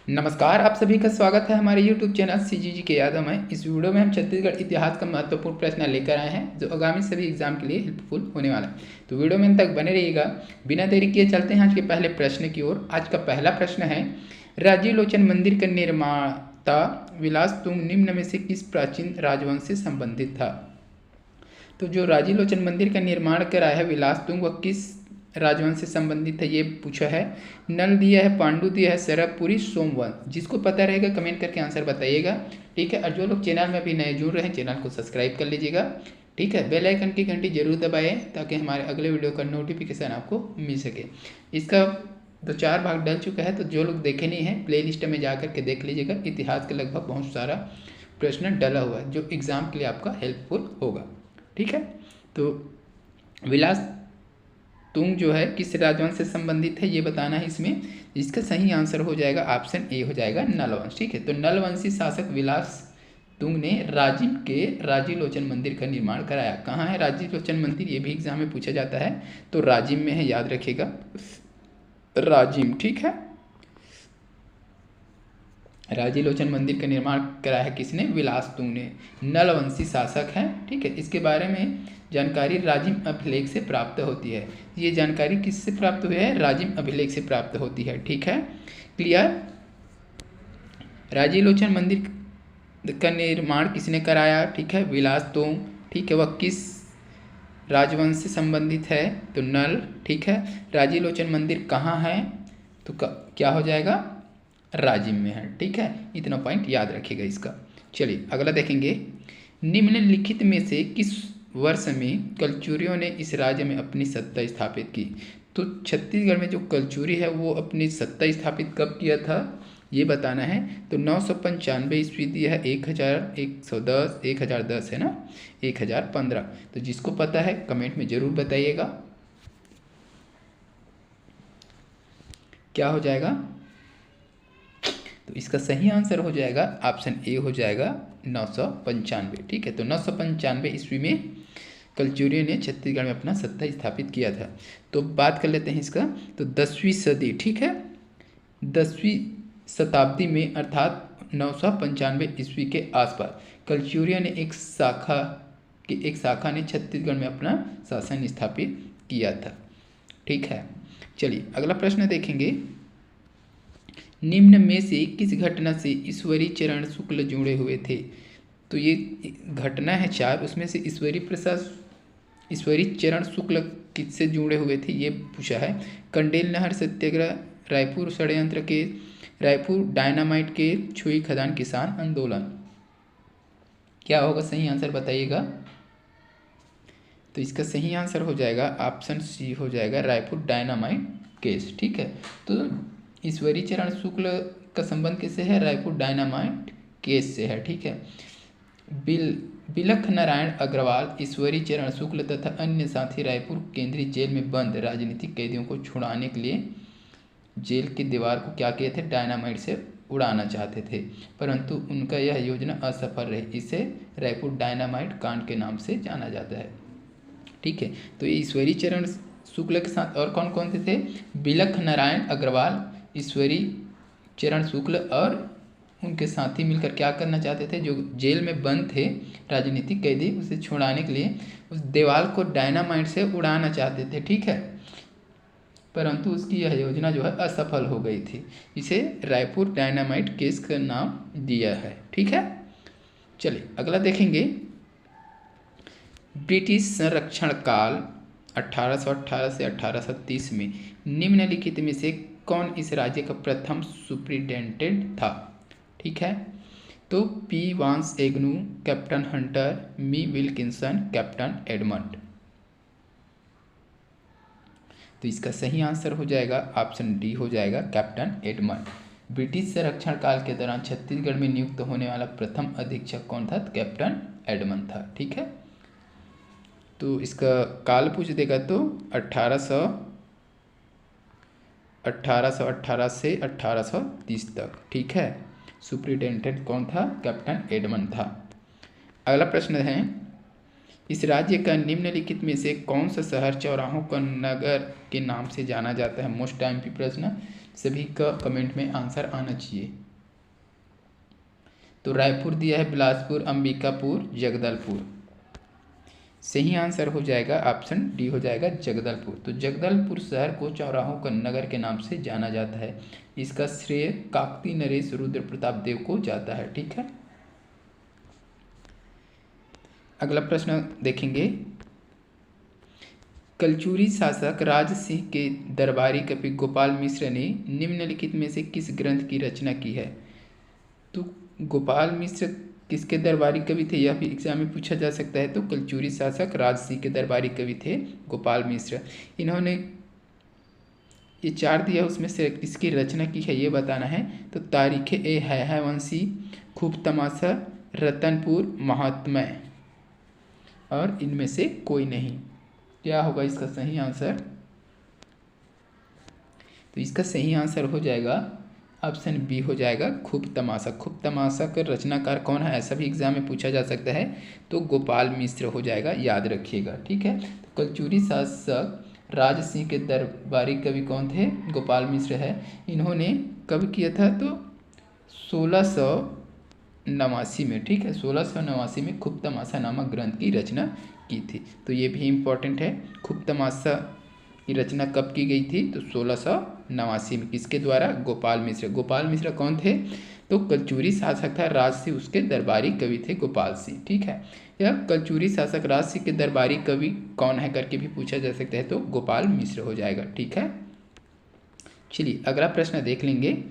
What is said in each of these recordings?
नमस्कार, आप सभी का स्वागत है हमारे YouTube चैनल CGG के यादव में। इस वीडियो में हम छत्तीसगढ़ इतिहास का महत्वपूर्ण प्रश्न लेकर आए हैं जो आगामी सभी एग्जाम के लिए हेल्पफुल होने वाला है। तो वीडियो में अंत तक बने रहिएगा। बिना देरी किए चलते हैं आज के पहले प्रश्न की ओर। आज का पहला प्रश्न है, राजीव लोचन मंदिर का निर्माता विलास तुंग निम्न में से किस प्राचीन राजवंश से संबंधित था? तो जो राजीव लोचन मंदिर का निर्माण कराया है विलास तुंग, वह किस राजवंश से संबंधित है ये पूछा है। नल दिया है, पांडु दिया है, सरबपुरी, सोमवंश। जिसको पता रहेगा कमेंट करके आंसर बताइएगा। ठीक है, और जो लोग चैनल में अभी नए जुड़ रहे हैं चैनल को सब्सक्राइब कर लीजिएगा। ठीक है, बेल आइकन की घंटी जरूर दबाएं ताकि हमारे अगले वीडियो का नोटिफिकेशन आपको मिल सके। इसका 2-4 भाग डल चुका है, तो जो लोग देखे नहीं हैं प्ले लिस्ट में जा करके देख लीजिएगा। इतिहास का लगभग बहुत सारा प्रश्न डला हुआ है जो एग्ज़ाम के लिए आपका हेल्पफुल होगा। ठीक है, तो विलास तुंग जो है किस राजवंश से संबंधित है ये बताना है इसमें। इसका सही आंसर हो जाएगा ऑप्शन ए हो जाएगा नलवंश। ठीक है, तो नलवंशी शासक विलास तुंग ने राजीव लोचन मंदिर का निर्माण कराया। कहाँ है राजीव लोचन मंदिर, ये भी एग्जाम में पूछा जाता है। तो राजिम में है, याद रखिएगा राजिम। ठीक है, राजीव लोचन मंदिर का निर्माण कराया है किसने? विलास तुंग ने। नलवंशी शासक है। ठीक है, इसके बारे में जानकारी राजिम अभिलेख से प्राप्त होती है। ये जानकारी किससे प्राप्त हुई है? राजिम अभिलेख से प्राप्त होती है। ठीक है, क्लियर। राजीव लोचन मंदिर का निर्माण किसने कराया? ठीक है, विलास तुंग। ठीक है, वह किस राजवंश से संबंधित है? तो नल। ठीक है, राजीव लोचन मंदिर कहाँ है? तो क्या हो जाएगा? राजिम में है। ठीक है, इतना पॉइंट याद रखिएगा इसका। चलिए अगला देखेंगे। निम्नलिखित में से किस वर्ष में कलचुरियों ने इस राज्य में अपनी सत्ता स्थापित की? तो छत्तीसगढ़ में जो कलचुरी है वो अपनी सत्ता स्थापित कब किया था ये बताना है। तो 995 ईस्वी दिया है, 1110, 1010 है ना, 1015। तो जिसको पता है कमेंट में जरूर बताइएगा। क्या हो जाएगा? तो इसका सही आंसर हो जाएगा ऑप्शन ए हो जाएगा 995। ठीक है, तो 995 ईस्वी में कलचुरियों ने छत्तीसगढ़ में अपना सत्ता स्थापित किया था। तो बात कर लेते हैं इसका। तो 10वीं सदी, ठीक है, 10वीं शताब्दी में अर्थात 995 ईस्वी के आसपास कलचुरियों ने एक शाखा ने छत्तीसगढ़ में अपना शासन स्थापित किया था। ठीक है, चलिए अगला प्रश्न देखेंगे। निम्न में से किस घटना से ईश्वरी चरण शुक्ल जुड़े हुए थे? तो ये घटना है 4, उसमें से ईश्वरी चरण शुक्ल किससे जुड़े हुए थे ये पूछा है। कंडेल नहर सत्याग्रह, रायपुर षड्यंत्र के, रायपुर डायनामाइट के, छुई खदान किसान आंदोलन। क्या होगा सही आंसर बताइएगा। तो इसका सही आंसर हो जाएगा ऑप्शन सी हो जाएगा रायपुर डायनामाइट केस। ठीक है, तो ईश्वरी चरण शुक्ल का संबंध किससे है? रायपुर डायनामाइट केस से है। ठीक है, बिलख नारायण अग्रवाल, ईश्वरी चरण शुक्ल तथा अन्य साथी रायपुर केंद्रीय जेल में बंद राजनीतिक कैदियों को छुड़ाने के लिए जेल की दीवार को क्या किए थे? डायनामाइट से उड़ाना चाहते थे, परंतु उनका यह योजना असफल रही। इसे रायपुर डायनामाइट कांड के नाम से जाना जाता है। ठीक है, तो ये ईश्वरी चरण शुक्ल के साथ और कौन कौन थे? बिलख नारायण अग्रवाल, ईश्वरी चरण शुक्ल और उनके साथी मिलकर क्या करना चाहते थे? जो जेल में बंद थे राजनीतिक कैदी, उसे छुड़ाने के लिए उस दीवार को डायनामाइट से उड़ाना चाहते थे। ठीक है, परंतु उसकी यह योजना जो है असफल हो गई थी। इसे रायपुर डायनामाइट केस का नाम दिया है। ठीक है, चलिए अगला देखेंगे। ब्रिटिश संरक्षण काल 1818 से 1830 में निम्नलिखित में से कौन इस राज्य का प्रथम सुप्रिटेंडेंट था? ठीक है, तो पी वांस एग्नू, कैप्टन हंटर, मी विल्किंसन, कैप्टन एडमंड। तो इसका सही आंसर हो जाएगा ऑप्शन डी हो जाएगा कैप्टन एडमंड। ब्रिटिश संरक्षण काल के दौरान छत्तीसगढ़ में नियुक्त होने वाला प्रथम अधीक्षक कौन था? कैप्टन एडमंड था। ठीक है, तो इसका काल पूछ देगा तो 1818 से 1830 तक। ठीक है, सुप्रिटेंडेंट कौन था? कैप्टन एडमंड था। अगला प्रश्न है, इस राज्य का निम्नलिखित में से कौन सा शहर चौराहों का नगर के नाम से जाना जाता है? मोस्ट टाइम भी प्रश्न, सभी का कमेंट में आंसर आना चाहिए। तो रायपुर दिया है, बिलासपुर, अंबिकापुर, जगदलपुर। सही आंसर हो जाएगा ऑप्शन डी हो जाएगा जगदलपुर। तो जगदलपुर शहर को चौराहों का नगर के नाम से जाना जाता है। इसका श्रेय काकती नरेश रुद्र प्रताप देव को जाता है। ठीक है, अगला प्रश्न देखेंगे। कलचुरी शासक राज सिंह के दरबारी कवि गोपाल मिश्र ने निम्नलिखित में से किस ग्रंथ की रचना की है? तो गोपाल मिश्र किसके दरबारी कवि थे, यह भी एग्जाम में पूछा जा सकता है। तो कलचुरी शासक राज सिंह के दरबारी कवि थे गोपाल मिश्र। इन्होंने ये 4 दिया, उसमें से किसकी रचना की है ये बताना है। तो तारीख ए है वंशी, खूब तमाशा, रतनपुर, महात्म्य, और इनमें से कोई नहीं। क्या होगा इसका सही आंसर? तो इसका सही आंसर हो जाएगा ऑप्शन बी हो जाएगा खूब तमाशा। खूब तमाशा का रचनाकार कौन है, ऐसा भी एग्जाम में पूछा जा सकता है। तो गोपाल मिश्र हो जाएगा, याद रखिएगा। ठीक है, तो कलचुरी शासक राज सिंह के दरबारी कवि कौन थे? गोपाल मिश्र है। इन्होंने कब किया था? तो 1689 में। ठीक है, 1689 में खूब तमाशा नामक ग्रंथ की रचना की थी। तो ये भी इम्पोर्टेंट है। खूब तमाशा की रचना कब की गई थी? तो 1689 में। किसके द्वारा? गोपाल मिश्र। गोपाल मिश्र कौन थे? तो कलचुरी शासक था राज सिंह, उसके दरबारी कवि थे गोपाल सिंह। ठीक है, यह कलचुरी शासक राज सिंह के दरबारी कवि कौन है करके भी पूछा जा सकता है। तो गोपाल मिश्र हो जाएगा। ठीक है, चलिए अगला प्रश्न देख लेंगे।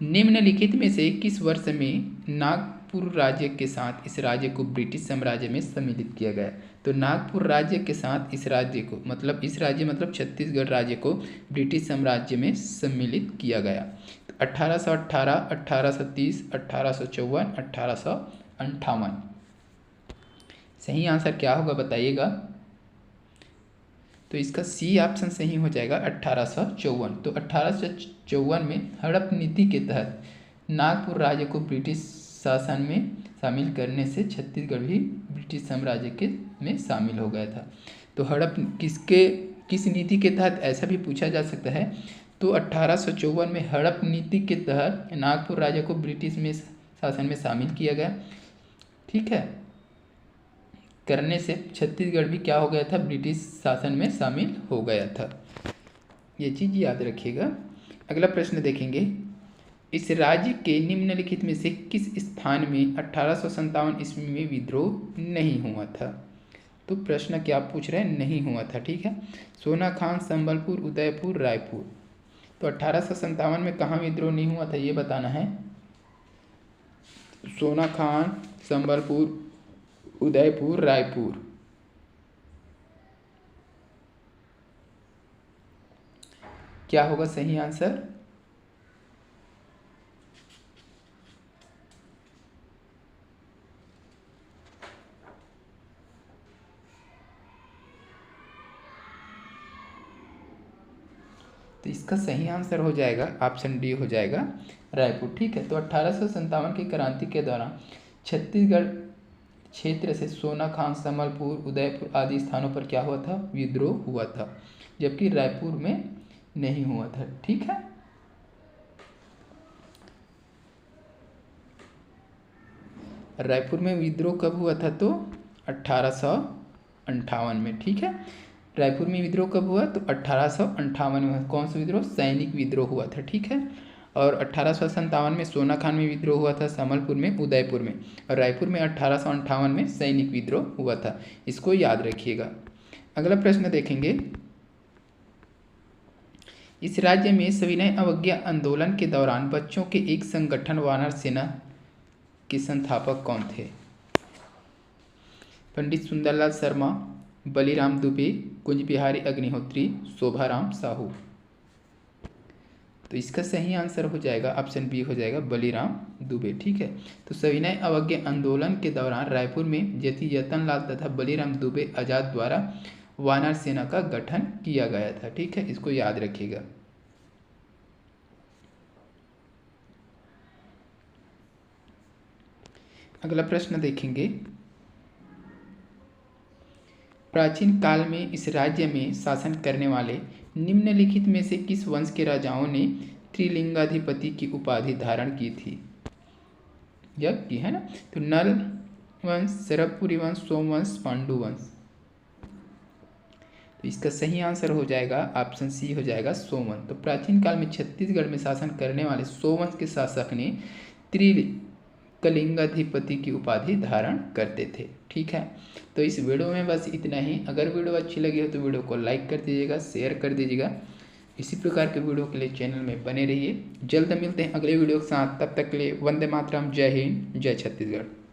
निम्नलिखित में से किस वर्ष में नागपुर राज्य के साथ इस राज्य को ब्रिटिश साम्राज्य में सम्मिलित किया गया? तो नागपुर राज्य के साथ इस राज्य को मतलब छत्तीसगढ़ राज्य को ब्रिटिश साम्राज्य में सम्मिलित किया गया। तो 1818, 1830, 1854, 1858। सही आंसर क्या होगा बताइएगा? तो इसका सी ऑप्शन सही हो जाएगा 1854। तो 1854 में हड़प नीति के तहत नागपुर राज्य को ब्रिटिश शासन में शामिल करने से छत्तीसगढ़ भी ब्रिटिश साम्राज्य के में शामिल हो गया था। तो हड़प किस नीति के तहत, ऐसा भी पूछा जा सकता है। तो 1854 में हड़प नीति के तहत नागपुर राज्य को ब्रिटिश में शासन में शामिल किया गया। ठीक है, करने से छत्तीसगढ़ भी क्या हो गया था? ब्रिटिश शासन में शामिल हो गया था। ये चीज़ याद रखिएगा। अगला प्रश्न देखेंगे। इस राज्य के निम्नलिखित में से किस स्थान में 1857 ईस्वी में विद्रोह नहीं हुआ था? तो प्रश्न क्या पूछ रहे हैं? नहीं हुआ था। ठीक है, सोनाखान, संबलपुर, उदयपुर, रायपुर। तो 1857 में कहाँ विद्रोह नहीं हुआ था ये बताना है। सोनाखान, संबलपुर, उदयपुर, रायपुर। क्या होगा सही आंसर? तो इसका सही आंसर हो जाएगा ऑप्शन डी हो जाएगा रायपुर। ठीक है, तो 1857 की क्रांति के दौरान छत्तीसगढ़ क्षेत्र से सोनाखान, संबलपुर, उदयपुर आदि स्थानों पर क्या हुआ था? विद्रोह हुआ था, जबकि रायपुर में नहीं हुआ था। ठीक है, रायपुर में विद्रोह कब हुआ था? तो 1858 में। ठीक है, रायपुर में विद्रोह कब हुआ? तो 1858 में। कौन सा विद्रोह? सैनिक विद्रोह हुआ था। ठीक है, और 1857 में सोनाखान में विद्रोह हुआ था, संबलपुर में, उदयपुर में, और रायपुर में 1858 में सैनिक विद्रोह हुआ था। इसको याद रखिएगा। अगला प्रश्न देखेंगे। इस राज्य में सविनय अवज्ञा आंदोलन के दौरान बच्चों के एक संगठन वानर सेना के संस्थापक कौन थे? पंडित सुंदरलाल शर्मा, बलीराम दुबे, कुंज बिहारी अग्निहोत्री, शोभाराम साहू। तो इसका सही आंसर हो जाएगा ऑप्शन बी हो जाएगा बलीराम दुबे। ठीक है, तो सविनय अवज्ञा आंदोलन के दौरान रायपुर में जति यतन लाल तथा बलीराम दुबे आजाद द्वारा वानर सेना का गठन किया गया था। ठीक है, इसको याद रखिएगा। अगला प्रश्न देखेंगे। प्राचीन काल में इस राज्य में शासन करने वाले निम्नलिखित में से किस वंश के राजाओं ने त्रिलिंगाधिपति की उपाधि धारण की थी, यह की है ना। तो नल वंश, सरभपुरी वंश, सोमवंश, पांडु वंश। तो इसका सही आंसर हो जाएगा ऑप्शन सी हो जाएगा सोमवंश। तो प्राचीन काल में छत्तीसगढ़ में शासन करने वाले सोमवंश के शासक ने त्रिकलिंगाधिपति की उपाधि धारण करते थे। ठीक है, तो इस वीडियो में बस इतना ही। अगर वीडियो अच्छी लगी हो तो वीडियो को लाइक कर दीजिएगा, शेयर कर दीजिएगा। इसी प्रकार के वीडियो के लिए चैनल में बने रहिए। जल्द मिलते हैं अगले वीडियो के साथ, तब तक के लिए वंदे मातरम, जय हिंद, जय छत्तीसगढ़।